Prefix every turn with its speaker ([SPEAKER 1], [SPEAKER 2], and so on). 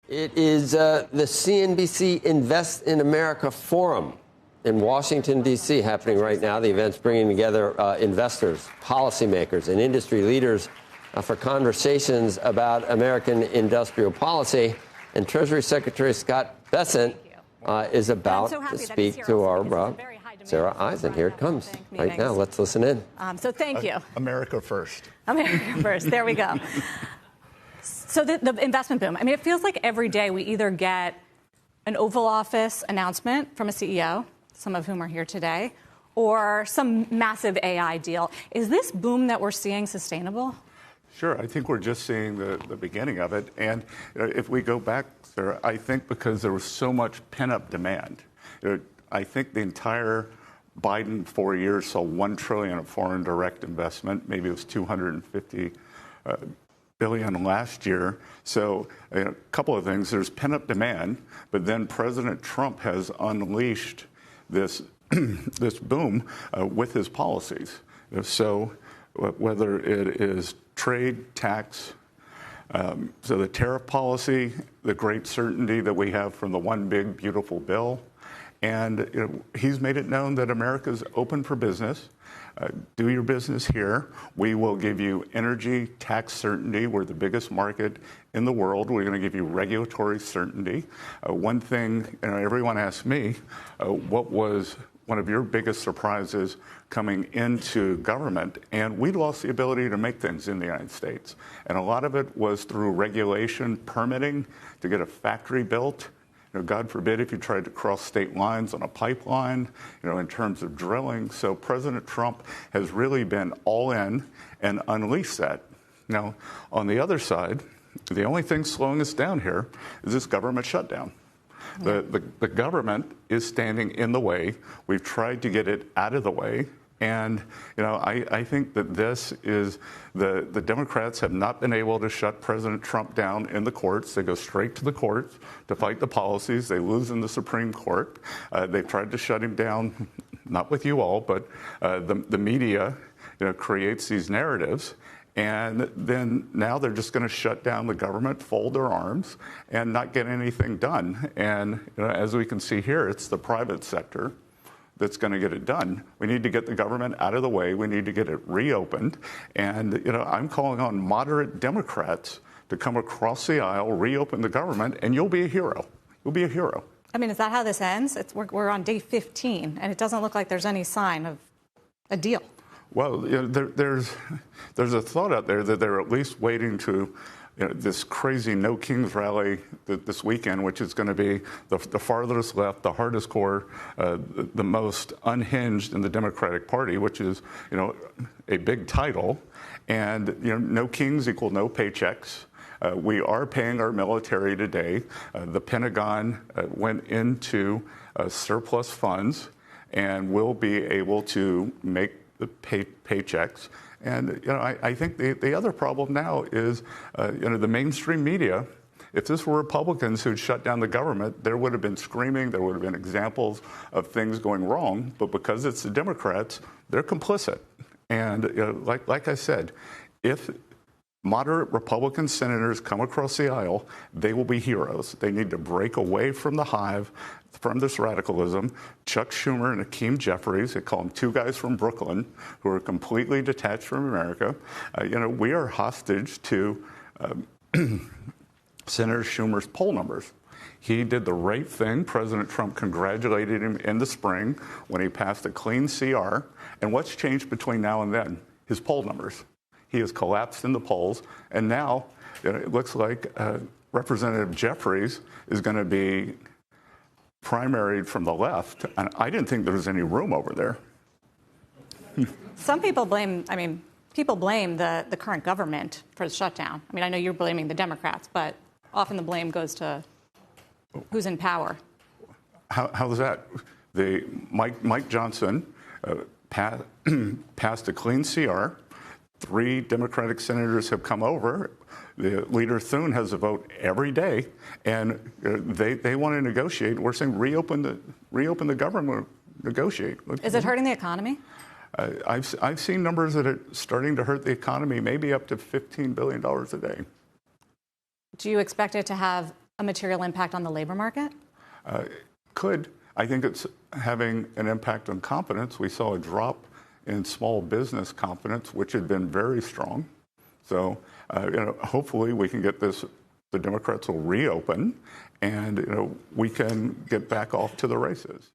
[SPEAKER 1] It is the CNBC Invest in America Forum in Washington, D.C., happening right now. The event's bringing together investors, policymakers, and industry leaders for conversations about American industrial policy. And Treasury Secretary Scott Bessent is about to speak to our Sarah Eisen. Here it comes right now. Let's listen in.
[SPEAKER 2] So thank you.
[SPEAKER 3] America first.
[SPEAKER 2] America first. There we go. So the investment boom. I mean, it feels like every day we either get an Oval Office announcement from a CEO, some of whom are here today, or some massive AI deal. Is this boom that we're seeing sustainable?
[SPEAKER 3] Sure. I think we're just seeing the beginning of it. And if we go back, Sarah, I think because there was so much pent-up demand. I think the entire Biden 4 years saw $1 trillion of foreign direct investment. Maybe it was $250 billion last year. So a couple of things. There's pent-up demand, but then President Trump has unleashed this this boom with his policies. So whether it is trade, tax, so the tariff policy, the great certainty that we have from the one big beautiful bill, and he's made it known that America's open for business. Do your business here. We will give you energy tax certainty. We're the biggest market in the world. We're going to give you regulatory certainty. One thing, everyone asks me, what was one of your biggest surprises coming into government? And we lost the ability to make things in the United States. And a lot of it was through regulation, permitting to get a factory built. God forbid if you tried to cross state lines on a pipeline, in terms of drilling. So President Trump has really been all in and unleashed that. Now, on the other side, the only thing slowing us down here is this government shutdown. The government is standing in the way. We've tried to get it out of the way. And, I think that this is the Democrats have not been able to shut President Trump down in the courts. They go straight to the courts to fight the policies. They lose in the Supreme Court. They've tried to shut him down, not with you all, but the media creates these narratives. And then now they're just going to shut down the government, fold their arms, and not get anything done. And as we can see here, it's the private sector that's going to get it done. We need to get the government out of the way. We need to get it reopened. And, I'm calling on moderate Democrats to come across the aisle, reopen the government, and you'll be a hero. You'll be a hero.
[SPEAKER 2] I mean, is that how this ends? We're on day 15, and it doesn't look like there's any sign of a deal.
[SPEAKER 3] Well, there's a thought out there that they're at least waiting to this crazy No Kings rally this weekend, which is going to be the farthest left, the hardest core, the most unhinged in the Democratic Party, which is, a big title. And, no kings equal no paychecks. We are paying our military today. The Pentagon went into surplus funds and will be able to make the paychecks. And, I think the other problem now is, the mainstream media. If this were Republicans who'd shut down the government, there would have been screaming, there would have been examples of things going wrong. But because it's the Democrats, they're complicit. And like I said, if moderate Republican senators come across the aisle, they will be heroes. They need to break away from the hive, from this radicalism. Chuck Schumer and Hakeem Jeffries, they call them two guys from Brooklyn who are completely detached from America. We are hostage to Senator Schumer's poll numbers. He did the right thing. President Trump congratulated him in the spring when he passed a clean CR. And what's changed between now and then? His poll numbers. He has collapsed in the polls. And now it looks like Representative Jeffries is going to be primaried from the left. And I didn't think there was any room over there.
[SPEAKER 2] Some people blame, the current government for the shutdown. I mean, I know you're blaming the Democrats, but often the blame goes to who's in power.
[SPEAKER 3] How's that? Mike Johnson passed a clean CR. 3 Democratic senators have come over. The leader Thune has a vote every day, and they want to negotiate. We're saying reopen the government, negotiate.
[SPEAKER 2] Is it hurting the economy?
[SPEAKER 3] I've seen numbers that are starting to hurt the economy, maybe up to $15 billion a day.
[SPEAKER 2] Do you expect it to have a material impact on the labor market?
[SPEAKER 3] Could. I think it's having an impact on confidence. We saw a drop in small business confidence, which had been very strong. So, hopefully we can get this, the Democrats will reopen, and we can get back off to the races.